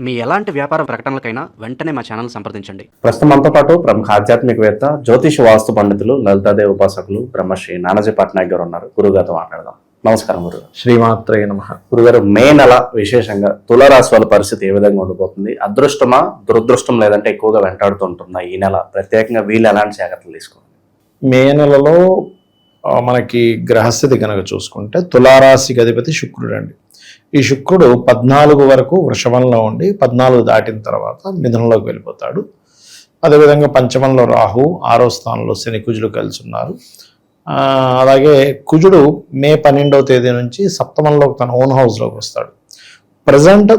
మీ ఎలాంటి వ్యాపార ప్రకటనలకైనా వెంటనే మా ఛానల్ సంప్రదించండి. ప్రస్తుతం మనతో పాటు ప్రముఖ ఆధ్యాత్మికవేత్త, జ్యోతిష వాస్తు పండితులు, లలితాదేవి ఉపాసకులు బ్రహ్మశ్రీ నానాజీ పట్నాయక్ గారు ఉన్నారు. గురుగారితో మాట్లాడదాం. నమస్కారం గురుగారు. శ్రీమాత్రే నమః. గురుగారు, మే నెల విశేషంగా తులారాశి వాళ్ళ పరిస్థితి ఏ విధంగా ఉండిపోతుంది? అదృష్టమా, దురదృష్టం, లేదంటే ఎక్కువగా వెంటాడుతుంటుందా ఈ నెల? ప్రత్యేకంగా వీళ్ళు ఎలాంటి జాగ్రత్తలు తీసుకోవాలి? మే నెలలో మనకి గ్రహస్థితి కనుక చూసుకుంటే తులారాశికి అధిపతి శుక్రుడు అండి. ఈ శుక్రుడు 14 వరకు వృషభంలో ఉండి 14 దాటిన తర్వాత మిథునంలోకి వెళ్ళిపోతాడు. అదేవిధంగా పంచమంలో రాహు, 6వ స్థానంలో శని, కుజులు కలిసి ఉన్నారు. అలాగే కుజుడు మే 12వ తేదీ నుంచి సప్తమంలో తన ఓన్ హౌస్లోకి వస్తాడు. ప్రజెంట్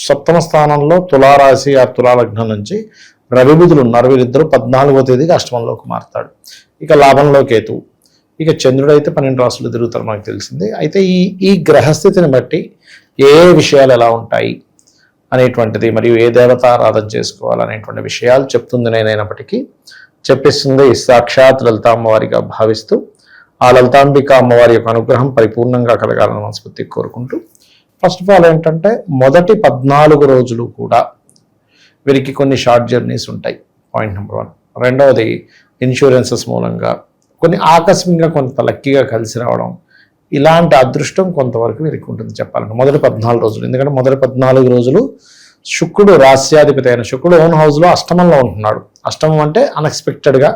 సప్తమ స్థానంలో తులారాశి ఆ తులాలగ్నం నుంచి రవి బుధులు ఉన్నారు. వీరిద్దరూ 14వ తేదీకి అష్టమంలోకి మారుతాడు. ఇక లాభంలో కేతువు. ఇక చంద్రుడు అయితే 12 రాశులు తిరుగుతారు, మనకు తెలిసింది. అయితే ఈ గ్రహస్థితిని బట్టి ఏ విషయాలు ఎలా ఉంటాయి అనేటువంటిది, మరియు ఏ దేవత ఆరాధన చేసుకోవాలనేటువంటి విషయాలు చెప్తుంది నేనైనప్పటికీ చెప్పిస్తుంది సాక్షాత్ లలిత అమ్మవారిగా భావిస్తూ, ఆ లలితాంబిక అమ్మవారి యొక్క అనుగ్రహం పరిపూర్ణంగా కలగాలని మనస్ఫూర్తిగా కోరుకుంటూ, ఫస్ట్ ఆఫ్ ఆల్ ఏంటంటే మొదటి 14 రోజులు కూడా వీరికి కొన్ని షార్ట్ జర్నీస్ ఉంటాయి. Point number 1. రెండవది, ఇన్సూరెన్సెస్ మూలంగా కొన్ని ఆకస్మికంగా కొంత లక్కీగా కలిసి రావడం, ఇలాంటి అదృష్టం కొంతవరకు వీరికి ఉంటుంది చెప్పాలంటే మొదటి 14 రోజులు. ఎందుకంటే మొదటి 14 రోజులు శుక్రుడు, రాస్యాధిపతి అయిన శుక్రుడు ఓన్ హౌస్లో అష్టమంలో ఉంటున్నాడు. అష్టమం అంటే అన్ఎక్స్పెక్టెడ్గా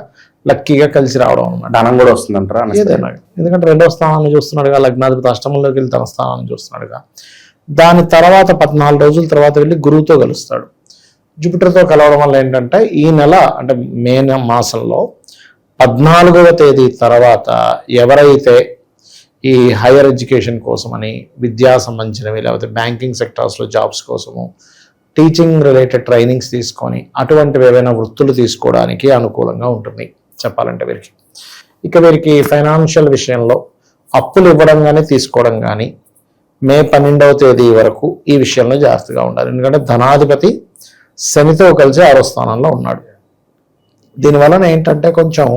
లక్కీగా కలిసి రావడం అన్నమాట. ధనం కూడా వస్తుందంటారా? ఏదైనా, ఎందుకంటే 2వ స్థానాన్ని చూస్తున్నాడుగా, లగ్నాధిపతి అష్టమంలోకి వెళ్ళి తన స్థానాన్ని చూస్తున్నాడుగా. దాని తర్వాత 14 రోజుల తర్వాత వెళ్ళి గురువుతో కలుస్తాడు. జూపిటర్తో కలవడం వల్ల ఏంటంటే ఈ నెల అంటే మే మాసంలో 14వ తేదీ తర్వాత ఎవరైతే ఈ హైయర్ ఎడ్యుకేషన్ కోసమని, విద్యా సంబంధించినవి, లేకపోతే బ్యాంకింగ్ సెక్టార్స్లో జాబ్స్ కోసము, టీచింగ్ రిలేటెడ్ ట్రైనింగ్స్ తీసుకొని అటువంటివి ఏవైనా వృత్తులు తీసుకోవడానికి అనుకూలంగా ఉంటుంది చెప్పాలంటే వీరికి. ఇక వీరికి ఫైనాన్షియల్ విషయంలో అప్పులు ఇవ్వడం కానీ తీసుకోవడం కానీ మే 12వ తేదీ వరకు ఈ విషయంలో జాగ్రత్తగా ఉండాలి. ఎందుకంటే ధనాధిపతి శనితో కలిసి 6వ స్థానంలో ఉన్నాడు. దీనివలన ఏంటంటే కొంచెం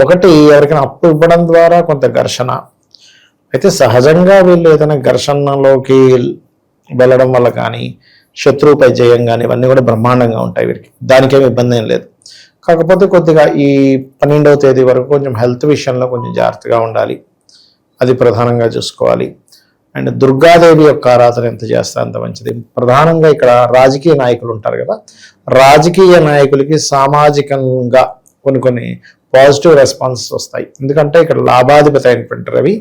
ఒకటి, ఎవరికైనా అప్పు ఇవ్వడం ద్వారా కొంత ఘర్షణ. అయితే సహజంగా వీళ్ళు ఏదైనా ఘర్షణలోకి వెళ్ళడం వల్ల కానీ, శత్రువుపై జయం కానీ, ఇవన్నీ కూడా బ్రహ్మాండంగా ఉంటాయి వీరికి. దానికేమి ఇబ్బంది ఏం లేదు. కాకపోతే కొద్దిగా ఈ 12వ తేదీ వరకు కొంచెం హెల్త్ విషయంలో కొంచెం జాగ్రత్తగా ఉండాలి. అది ప్రధానంగా చూసుకోవాలి. అండ్ దుర్గాదేవి యొక్క ఆరాధన ఎంత చేస్తే అంత మంచిది. ప్రధానంగా ఇక్కడ రాజకీయ నాయకులు ఉంటారు కదా, రాజకీయ నాయకులకి సామాజికంగా కొన్ని పాజిటివ్ రెస్పాన్సెస్ వస్తాయి. ఎందుకంటే ఇక్కడ లాభాధిపతి అయినటువంటి రవి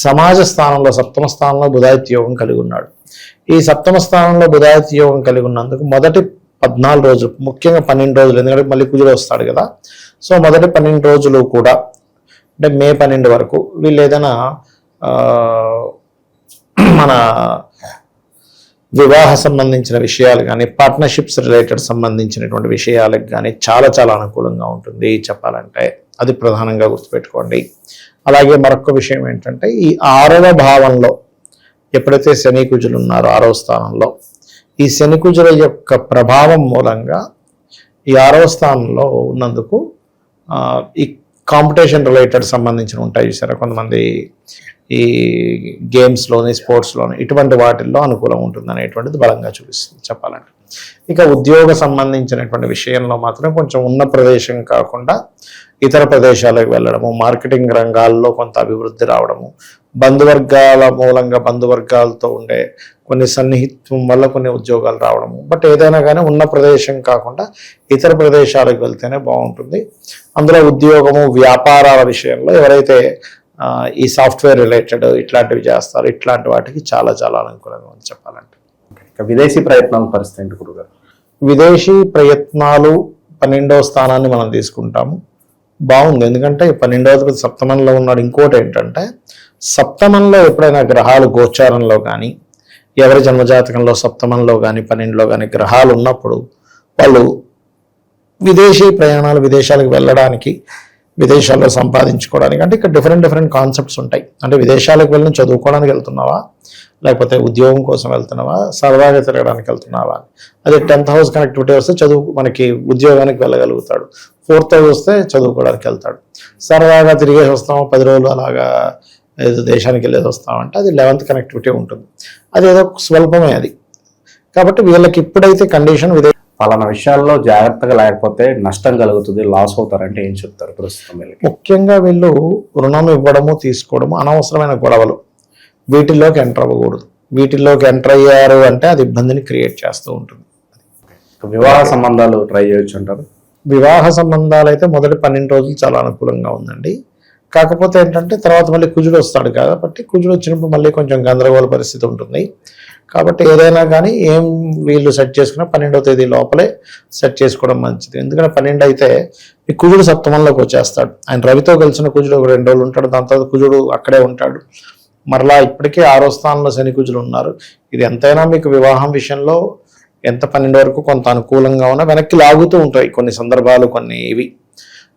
సమాజ స్థానంలో, సప్తమ స్థానంలో బుధాదిత్య యోగం కలిగి ఉన్నాడు. ఈ సప్తమ స్థానంలో బుధాదిత్య యోగం కలిగి ఉన్నందుకు మొదటి 14 రోజులు, ముఖ్యంగా 12 రోజులు, ఎందుకంటే మళ్ళీ కుజుడు వస్తాడు కదా, సో మొదటి 12 రోజులు కూడా అంటే మే 12 వరకు వీళ్ళు ఏదైనా మన వివాహ సంబంధించిన విషయాలు కానీ, పార్ట్నర్షిప్స్ రిలేటెడ్ సంబంధించినటువంటి విషయాలకు కానీ చాలా చాలా అనుకూలంగా ఉంటుంది చెప్పాలంటే. అది ప్రధానంగా గుర్తుపెట్టుకోండి. అలాగే మరొక విషయం ఏంటంటే ఈ 6వ భావంలో ఎప్పుడైతే శని కుజులు ఉన్నారో 6వ స్థానంలో, ఈ శని కుజుల యొక్క ప్రభావం మూలంగా ఈ 6వ స్థానంలో ఉన్నందుకు ఈ కాంపిటీషన్ రిలేటెడ్ సంబంధించిన ఉంటాయి చూసారా, కొంతమంది ఈ గేమ్స్లోని, స్పోర్ట్స్లోని, ఇటువంటి వాటిల్లో అనుకూలం ఉంటుంది అనేటువంటిది బలంగా చూపిస్తుంది చెప్పాలంటే. ఇక ఉద్యోగ సంబంధించినటువంటి విషయంలో మాత్రం కొంచెం ఉన్న ప్రదేశం కాకుండా ఇతర ప్రదేశాలకు వెళ్ళడము, మార్కెటింగ్ రంగాల్లో కొంత అభివృద్ధి రావడము, బంధువర్గాల మూలంగా బంధువర్గాలతో ఉండే కొన్ని సన్నిహిత్వం వల్ల కొన్ని ఉద్యోగాలు రావడము. బట్ ఏదైనా కానీ ఉన్న ప్రదేశం కాకుండా ఇతర ప్రదేశాలకు వెళ్తేనే బాగుంటుంది. అందులో ఉద్యోగము, వ్యాపారాల విషయంలో ఎవరైతే ఈ సాఫ్ట్వేర్ రిలేటెడ్ ఇట్లాంటివి చేస్తారు, ఇట్లాంటి వాటికి చాలా చాలా అనుకూలంగా ఉంది చెప్పాలంటే. విదేశీ ప్రయత్నాల పరిస్థితి ఏంటి గురుగారు? విదేశీ ప్రయత్నాలు 12వ స్థానాన్ని మనం తీసుకుంటాము, బాగుంది. ఎందుకంటే 12వ సప్తమంలో ఉన్నాడు. ఇంకోటి ఏంటంటే సప్తమంలో ఎప్పుడైనా గ్రహాలు గోచారంలో కానీ, ఎవరి జన్మజాతకంలో సప్తమంలో కానీ 12లో కానీ గ్రహాలు ఉన్నప్పుడు వాళ్ళు విదేశీ ప్రయాణాలు, విదేశాలకు వెళ్ళడానికి, విదేశాల్లో సంపాదించుకోవడానికి, అంటే ఇక్కడ డిఫరెంట్ కాన్సెప్ట్స్ ఉంటాయి. అంటే విదేశాలకు వెళ్ళి చదువుకోవడానికి వెళ్తున్నావా, లేకపోతే ఉద్యోగం కోసం వెళ్తున్నావా, సరదాగా తిరగడానికి వెళ్తున్నావా. అదే 10th హౌస్ కనెక్టివిటీ వస్తే మనకి ఉద్యోగానికి వెళ్ళగలుగుతాడు. 4th హౌస్ వస్తే చదువుకోవడానికి వెళ్తాడు. సరదాగా తిరిగేసి వస్తాము 10 రోజులు అలాగా ఏదో దేశానికి వెళ్ళేది వస్తామంటే అది 11th కనెక్టివిటీ ఉంటుంది. అది ఏదో స్వల్పమే అది. కాబట్టి వీళ్ళకి ఇప్పుడైతే కండిషన్ పలానా విషయాల్లో జాగ్రత్తగా లేకపోతే నష్టం కలుగుతుంది, లాస్ అవుతారంటే ఏం చెప్తారు ప్రస్తుతం వీళ్ళకి? ముఖ్యంగా వీళ్ళు రుణం ఇవ్వడము తీసుకోవడము అనవసరమైన గొడవలు వీటిల్లోకి ఎంటర్ అవ్వకూడదు. వీటిల్లోకి ఎంటర్ అయ్యారు అంటే అది ఇబ్బందిని క్రియేట్ చేస్తూ ఉంటుంది. వివాహ సంబంధాలు ట్రై చేయొచ్చు అంటారు? వివాహ సంబంధాలు అయితే మొదటి 12 రోజులు చాలా అనుకూలంగా ఉందండి. కాకపోతే ఏంటంటే తర్వాత మళ్ళీ కుజుడు వస్తాడు కాబట్టి కుజుడు వచ్చినప్పుడు మళ్ళీ కొంచెం గందరగోళ పరిస్థితి ఉంటుంది. కాబట్టి ఏదైనా కానీ ఏం వీళ్ళు సెట్ చేసుకున్నా 12వ తేదీ లోపలే సెట్ చేసుకోవడం మంచిది. ఎందుకంటే 12 అయితే ఈ కుజుడు సప్తమంలోకి వచ్చేస్తాడు. ఆయన రవితో కలిసిన కుజుడు ఒక 2 రోజులు ఉంటాడు, దాని తర్వాత కుజుడు అక్కడే ఉంటాడు. మరలా ఇప్పటికే 6వ స్థానంలో శని కుజులు ఉన్నారు. ఇది ఎంతైనా మీకు వివాహం విషయంలో ఎంత 12 వరకు కొంత అనుకూలంగా ఉన్నా వెనక్కి లాగుతూ ఉంటాయి కొన్ని సందర్భాలు, కొన్ని ఇవి.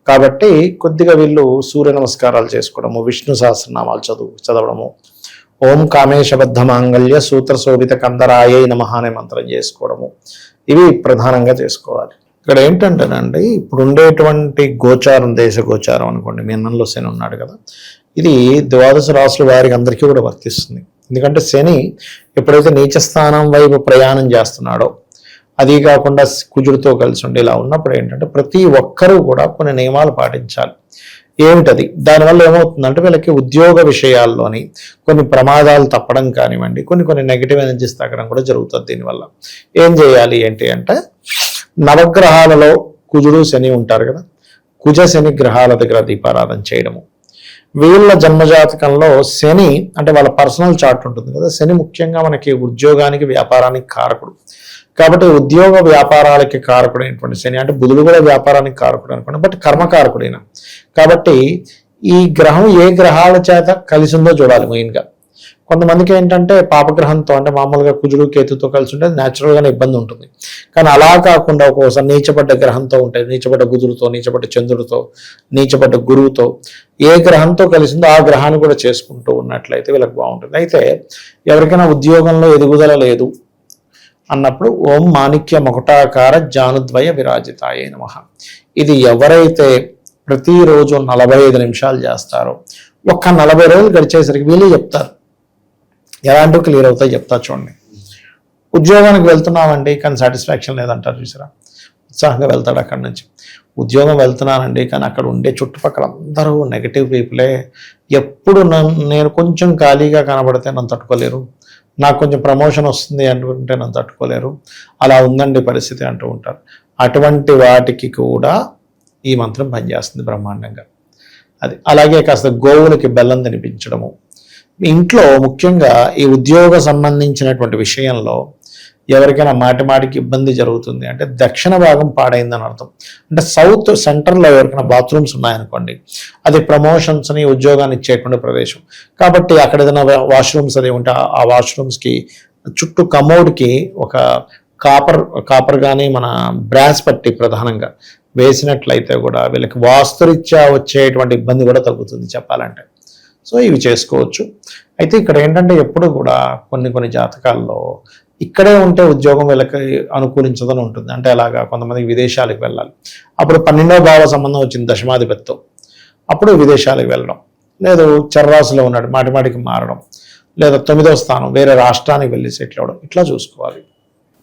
కాబట్టి కొద్దిగా వీళ్ళు సూర్య నమస్కారాలు చేసుకోవడము, విష్ణు సహస్రనామాలు చదవడము, ఓం కామేశబద్ధ మాంగళ్య సూత్ర శోభిత కందరాయై నమః అనే మంత్రం చేసుకోవడము, ఇవి ప్రధానంగా చేసుకోవాలి. ఇక్కడ ఏంటంటేనండి, ఇప్పుడు ఉండేటువంటి గోచారం, దేశ గోచారం అనుకోండి, మీ అన్నంలో శని ఉన్నాడు కదా, ఇది ద్వాదశ రాశుల వారికి అందరికీ కూడా వర్తిస్తుంది. ఎందుకంటే శని ఎప్పుడైతే నీచ స్థానం వైపు ప్రయాణం చేస్తున్నాడో, అది కాకుండా కుజుడితో కలిసి ఉండి ఇలా ఉన్నప్పుడు ఏంటంటే ప్రతి ఒక్కరూ కూడా కొన్ని నియమాలు పాటించాలి. ఏమిటది? దానివల్ల ఏమవుతుందంటే వీళ్ళకి ఉద్యోగ విషయాల్లోని కొన్ని ప్రమాదాలు తప్పడం కానివ్వండి, కొన్ని నెగిటివ్ ఎనర్జీస్ తగ్గడం కూడా జరుగుతుంది. దీనివల్ల ఏం చేయాలి ఏంటి అంటే, నవగ్రహాలలో కుజుడు శని ఉంటారు కదా, కుజ శని గ్రహాల దగ్గర దీపారాధన చేయడము. వీళ్ళ జన్మజాతకంలో శని అంటే వాళ్ళ పర్సనల్ చార్ట్ ఉంటుంది కదా, శని ముఖ్యంగా మనకి ఉద్యోగానికి వ్యాపారానికి కారకుడు. కాబట్టి ఉద్యోగ వ్యాపారాలకి కారకుడైనటువంటి శని, అంటే బుధుడు కూడా వ్యాపారానికి కారకుడు అనుకోండి, బట్ కర్మకారకుడైన. కాబట్టి ఈ గ్రహం ఏ గ్రహాల చేత కలిసిందో చూడాలి మెయిన్గా. కొంతమందికి ఏంటంటే పాపగ్రహంతో, అంటే మామూలుగా కుజుడు కేతుతో కలిసి ఉంటే న్యాచురల్గానే ఇబ్బంది ఉంటుంది. కానీ అలా కాకుండా ఒక్కోసారి నీచపడ్డ గ్రహంతో ఉంటాయి, నీచపడ్డ బుధుడితో, నీచపడ్డ చంద్రుడితో, నీచపడ్డ గురువుతో, ఏ గ్రహంతో కలిసిందో ఆ గ్రహాన్ని కూడా చేసుకుంటూ ఉన్నట్లయితే వీళ్ళకి బాగుంటుంది. అయితే ఎవరికైనా ఉద్యోగంలో ఎదుగుదల లేదు అన్నప్పుడు ఓం మాణిక్య మకుటాకార జానుద్వయ విరాజితాయ నమః, ఇది ఎవరైతే ప్రతిరోజు 45 నిమిషాలు చేస్తారో, ఒక్క 40 రోజులు గడిచేసరికి వీళ్ళు చెప్తారు ఎలాంటివి క్లియర్ అవుతాయి. చెప్తా చూడండి. ఉద్యోగానికి వెళ్తున్నామండి కానీ సాటిస్ఫాక్షన్ లేదంటారు చూసారా, ఉత్సాహంగా వెళ్తాడు అక్కడి నుంచి. ఉద్యోగం వెళ్తున్నానండి కానీ అక్కడ ఉండే చుట్టుపక్కల అందరూ నెగిటివ్ పీపులే, ఎప్పుడు నేను కొంచెం ఖాళీగా కనబడితే నన్ను తట్టుకోలేరు, నాకు కొంచెం ప్రమోషన్ వస్తుంది అనుకుంటే నన్ను తట్టుకోలేరు, అలా ఉందండి పరిస్థితి అంటూ ఉంటారు. అటువంటి వాటికి కూడా ఈ మంత్రం పనిచేస్తుంది బ్రహ్మాండంగా. అది అలాగే కాస్త గోవులకి బెల్లం తినిపించడము. మీ ఇంట్లో ముఖ్యంగా ఈ ఉద్యోగ సంబంధించినటువంటి విషయంలో ఎవరికైనా మాటికి ఇబ్బంది జరుగుతుంది అంటే దక్షిణ భాగం పాడైందని అర్థం. అంటే సౌత్ సెంటర్లో ఎవరికైనా బాత్రూమ్స్ ఉన్నాయనుకోండి, అది ప్రమోషన్స్ని, ఉద్యోగాన్ని ఇచ్చేటువంటి ప్రదేశం. కాబట్టి అక్కడ ఏదైనా వాష్రూమ్స్ అది ఉంటే ఆ వాష్రూమ్స్కి చుట్టూ కమోడ్కి ఒక కాపర్ కానీ మన బ్రాస్ పట్టి ప్రధానంగా వేసినట్లయితే కూడా వీళ్ళకి వాస్తురీత్యా వచ్చేటువంటి ఇబ్బంది కూడా తగ్గుతుంది చెప్పాలంటే. సో ఇవి చేసుకోవచ్చు. అయితే ఇక్కడ ఏంటంటే ఎప్పుడు కూడా కొన్ని జాతకాల్లో ఇక్కడే ఉంటే ఉద్యోగం వీళ్ళకి అనుకూలించదని ఉంటుంది. అంటే అలాగా కొంతమందికి విదేశాలకు వెళ్ళాలి, అప్పుడు 12వ భావ సంబంధం వచ్చింది దశమాధిపతితో, అప్పుడు విదేశాలకు వెళ్ళడం, లేదు చర్రాసులో ఉన్నాడు మాటికి మారడం, లేదా 9వ స్థానం వేరే రాష్ట్రానికి వెళ్ళి సెటిల్ అవ్వడం, ఇట్లా చూసుకోవాలి.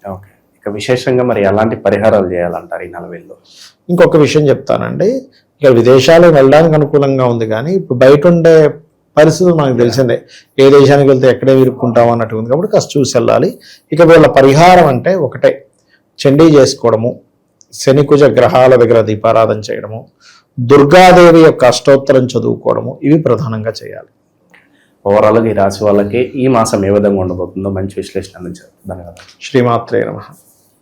ఓకే, ఇక విశేషంగా మరి ఎలాంటి పరిహారాలు చేయాలంటారు ఈ 40లో? ఇంకొక విషయం చెప్తానండి, ఇక విదేశాలకు వెళ్ళడానికి అనుకూలంగా ఉంది కానీ ఇప్పుడు బయట ఉండే పరిస్థితులు మనకు తెలిసిందే, ఏ దేశానికి వెళ్తే ఎక్కడే ఇరుక్కుంటాం అన్నట్టు ఉంది. కాబట్టి కాస్త చూసి వెళ్ళాలి. ఇక వీళ్ళ పరిహారం అంటే ఒకటే, చండీ చేసుకోవడము, శనికుజ గ్రహాల దగ్గర దీపారాధన చేయడము, దుర్గాదేవి యొక్క అష్టోత్తరం చదువుకోవడము, ఇవి ప్రధానంగా చేయాలి. ఓవరాల్గా ఈ రాశి వాళ్ళకి ఈ మాసం ఏ విధంగా ఉండబోతుందో మంచి విశ్లేషణ అందించారు. ధన్యవాదాలు. శ్రీమాత్రే నమః.